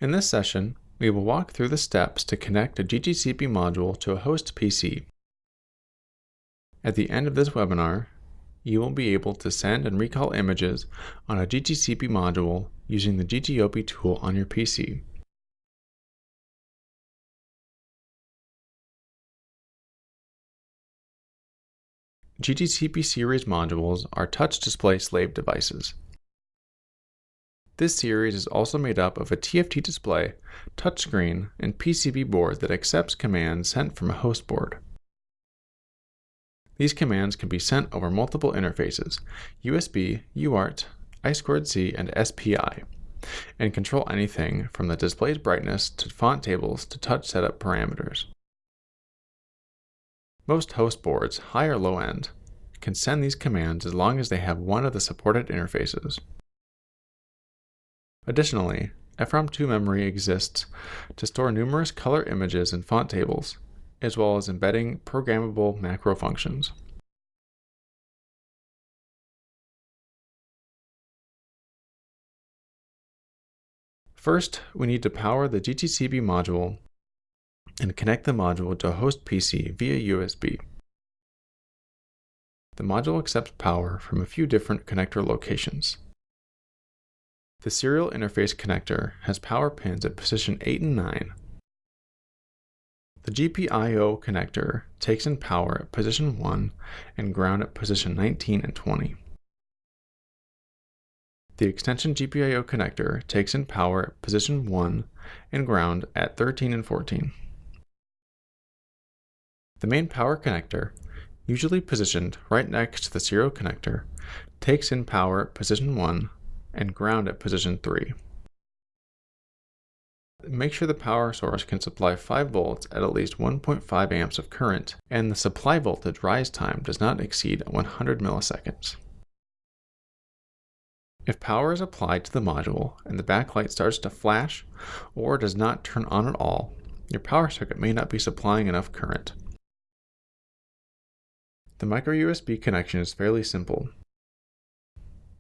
In this session, we will walk through the steps to connect a GTCP module to a host PC. At the end of this webinar, you will be able to send and recall images on a GTCP module using the GTOP tool on your PC. GTCP series modules are touch display slave devices. This series is also made up of a TFT display, touchscreen, and PCB board that accepts commands sent from a host board. These commands can be sent over multiple interfaces, USB, UART, I2C, and SPI, and control anything from the display's brightness to font tables to touch setup parameters. Most host boards, high or low end, can send these commands as long as they have one of the supported interfaces. Additionally, FROM2 memory exists to store numerous color images and font tables, as well as embedding programmable macro functions. First, we need to power the GTCP module and connect the module to a host PC via USB. The module accepts power from a few different connector locations. The serial interface connector has power pins at position 8 and 9. The GPIO connector takes in power at position 1 and ground at position 19 and 20. The extension GPIO connector takes in power at position 1 and ground at 13 and 14. The main power connector, usually positioned right next to the serial connector, takes in power at position 1 and ground at position 3. Make sure the power source can supply 5 volts at least 1.5 amps of current, and the supply voltage rise time does not exceed 100 milliseconds. If power is applied to the module and the backlight starts to flash or does not turn on at all, your power circuit may not be supplying enough current. The micro USB connection is fairly simple.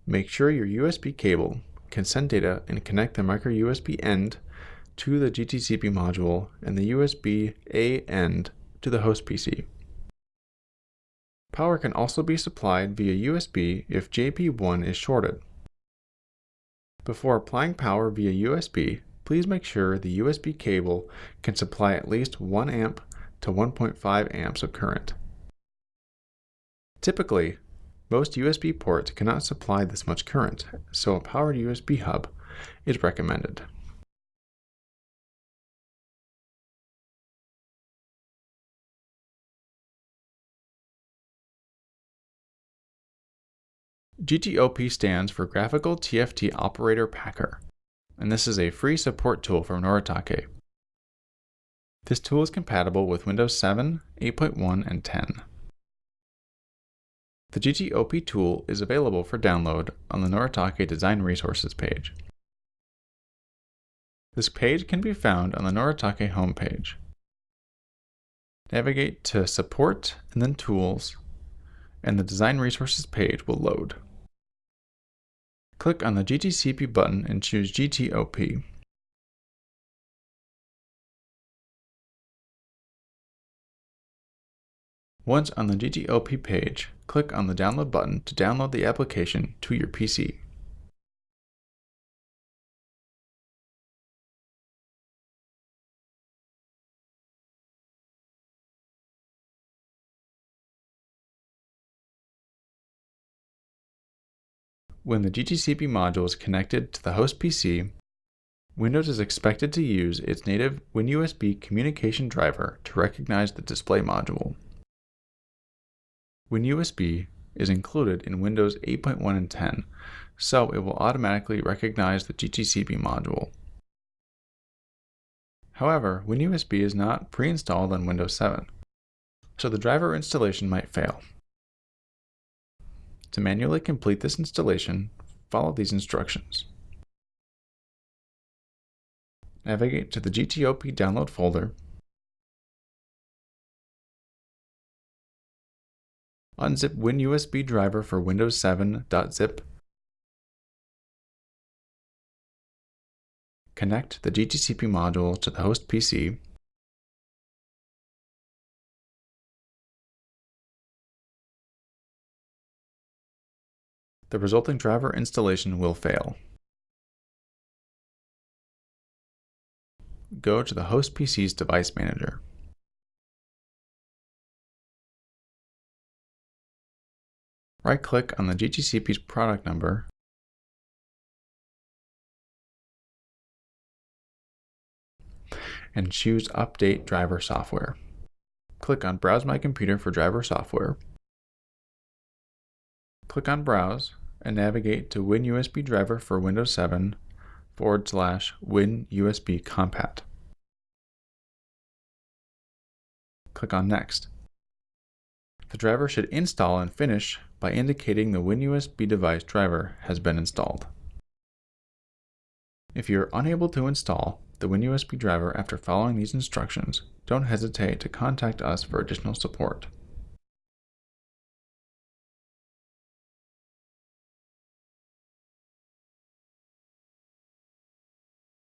Make sure your USB cable can send data and connect the micro USB end to the GTCP module and the USB A end to the host PC. Power can also be supplied via USB if JP1 is shorted. Before applying power via USB, please make sure the USB cable can supply at least 1 amp to 1.5 amps of current. Typically, most USB ports cannot supply this much current, so a powered USB hub is recommended. GTOP stands for Graphical TFT Operator Packer, and this is a free support tool from Noritake. This tool is compatible with Windows 7, 8.1, and 10. The GTOP tool is available for download on the Noritake Design Resources page. This page can be found on the Noritake homepage. Navigate to Support and then Tools, and the Design Resources page will load. Click on the GTCP button and choose GTOP. Once on the GTOP page, click on the Download button to download the application to your PC. When the GTCP module is connected to the host PC, Windows is expected to use its native WinUSB communication driver to recognize the display module. WinUSB is included in Windows 8.1 and 10, so it will automatically recognize the GTCP module. However, WinUSB is not pre-installed on Windows 7, so the driver installation might fail. To manually complete this installation, follow these instructions. Navigate to the GTOP download folder, unzip WinUSB driver for Windows 7.zip, connect the GTCP module to the host PC, the resulting driver installation will fail. Go to the host PC's device manager. Right-click on the GTCP's product number and choose Update Driver Software. Click on Browse My Computer for driver software. Click on Browse and navigate to WinUSB driver for Windows 7 / WinUSB Compat. Click on Next. The driver should install and finish by indicating the WinUSB device driver has been installed. If you're unable to install the WinUSB driver after following these instructions, don't hesitate to contact us for additional support.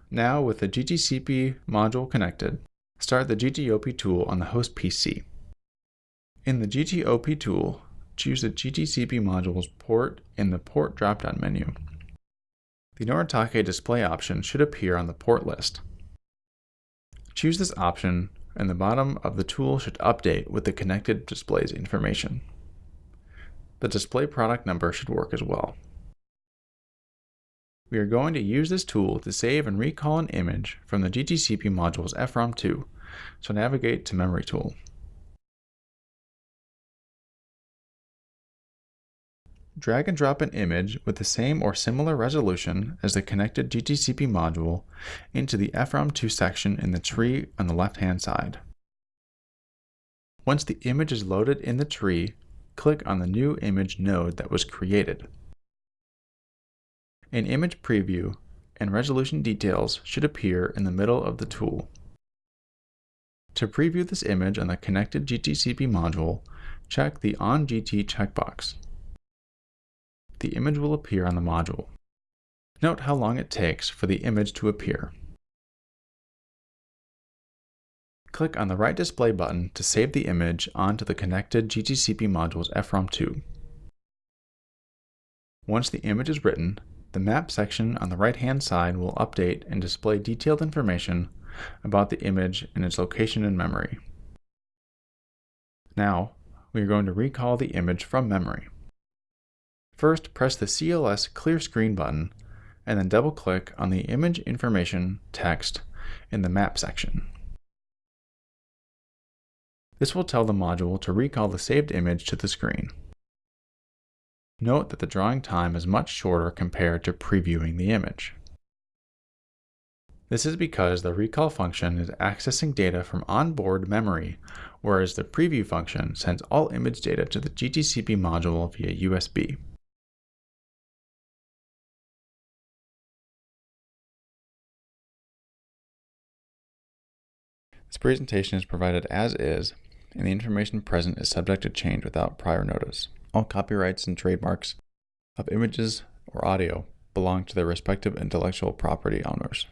Now, with the GTCP module connected, start the GTOP tool on the host PC. In the GTOP tool, choose the GTCP module's port in the Port drop-down menu. The Noritake display option should appear on the port list. Choose this option, and the bottom of the tool should update with the connected display's information. The display product number should work as well. We are going to use this tool to save and recall an image from the GTCP module's FROM2, so navigate to Memory Tool. Drag and drop an image with the same or similar resolution as the connected GTCP module into the FROM2 section in the tree on the left-hand side. Once the image is loaded in the tree, click on the new image node that was created. An image preview and resolution details should appear in the middle of the tool. To preview this image on the connected GTCP module, check the On GT checkbox. The image will appear on the module. Note how long it takes for the image to appear. Click on the right display button to save the image onto the connected GTCP module's FROM2. Once the image is written, the map section on the right-hand side will update and display detailed information about the image and its location in memory. Now, we are going to recall the image from memory. First, press the CLS Clear Screen button, and then double-click on the Image Information text in the Map section. This will tell the module to recall the saved image to the screen. Note that the drawing time is much shorter compared to previewing the image. This is because the recall function is accessing data from onboard memory, whereas the preview function sends all image data to the GTCP module via USB. This presentation is provided as is, and the information present is subject to change without prior notice. All copyrights and trademarks of images or audio belong to their respective intellectual property owners.